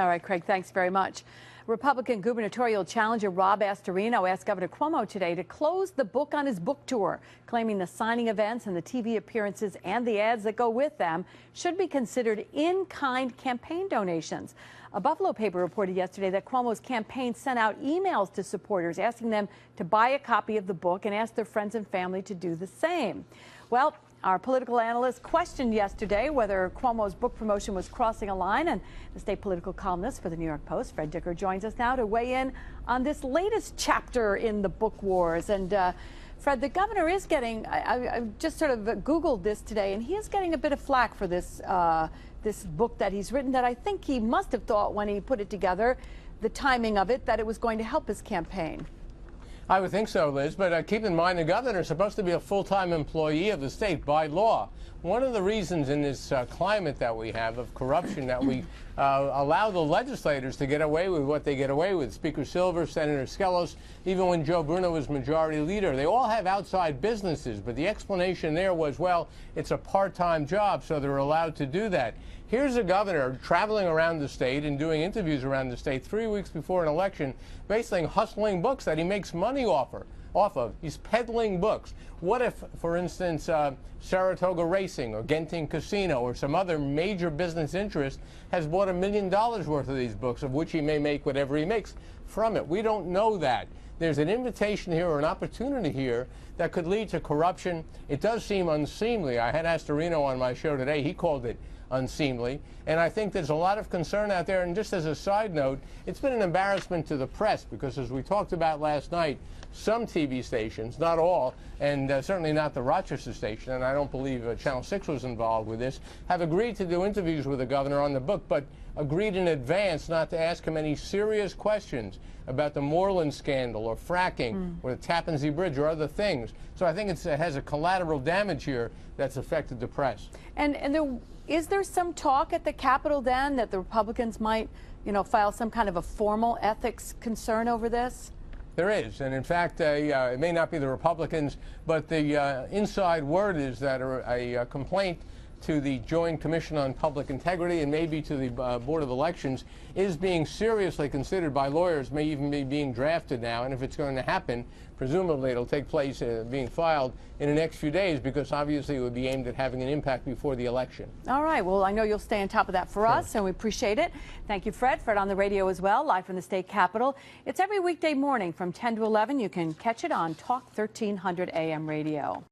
All right, Craig, thanks very much. Republican gubernatorial challenger Rob Astorino asked Governor Cuomo today to close the book on his book tour, claiming the signing events and the TV appearances and the ads that go with them should be considered in-kind campaign donations. A Buffalo paper reported yesterday that Cuomo's campaign sent out emails to supporters asking them to buy a copy of the book and ask their friends and family to do the same. Well, our political analyst questioned yesterday whether Cuomo's book promotion was crossing a line, and the state political columnist for the New York Post, Fred Dicker, joins us now to weigh in on this latest chapter in the book wars. And Fred, the governor is getting, I just sort of Googled this today, and he is getting a bit of flack for this, this book that he's written that I think he must have thought when he put it together, the timing of it, that it was going to help his campaign. I would think so, Liz, but keep in mind the governor is supposed to be a full-time employee of the state by law. One of the reasons in this climate that we have of corruption that we allow the legislators to get away with what they get away with, Speaker Silver, Senator Skelos, even when Joe Bruno was majority leader, they all have outside businesses, but the explanation there was, well, it's a part-time job, so they're allowed to do that. Here's a governor traveling around the state and doing interviews around the state 3 weeks before an election, basically hustling books that he makes money off of. He's peddling books. What if, for instance, Saratoga Racing or Genting Casino or some other major business interest has bought $1 million worth of these books, of which he may make whatever he makes from it? We don't know that. There's an invitation here or an opportunity here that could lead to corruption. It does seem unseemly. I had Astorino on my show today. He called it unseemly. And I think there's a lot of concern out there. And just as a side note, it's been an embarrassment to the press because, as we talked about last night, some TV stations, not all, and certainly not the Rochester station, and I don't believe Channel 6 was involved with this, have agreed to do interviews with the governor on the book, but agreed in advance not to ask him any serious questions about the Moreland scandal or fracking or the Tappan Zee Bridge or other things. So I think it has a collateral damage here that's affected the press. Is there some talk at the Capitol then that the Republicans might, file some kind of a formal ethics concern over this? There is, and in fact, it may not be the Republicans, but the inside word is that a complaint to the Joint Commission on Public Integrity and maybe to the Board of Elections is being seriously considered by lawyers, may even be being drafted now, and if it's going to happen, presumably it'll take place being filed in the next few days, because obviously it would be aimed at having an impact before the election. All right, well, I know you'll stay on top of that for us, and we appreciate it. Thank you, Fred. Fred on the radio as well, live from the state capitol. It's every weekday morning from 10 to 11. You can catch it on Talk 1300 AM radio.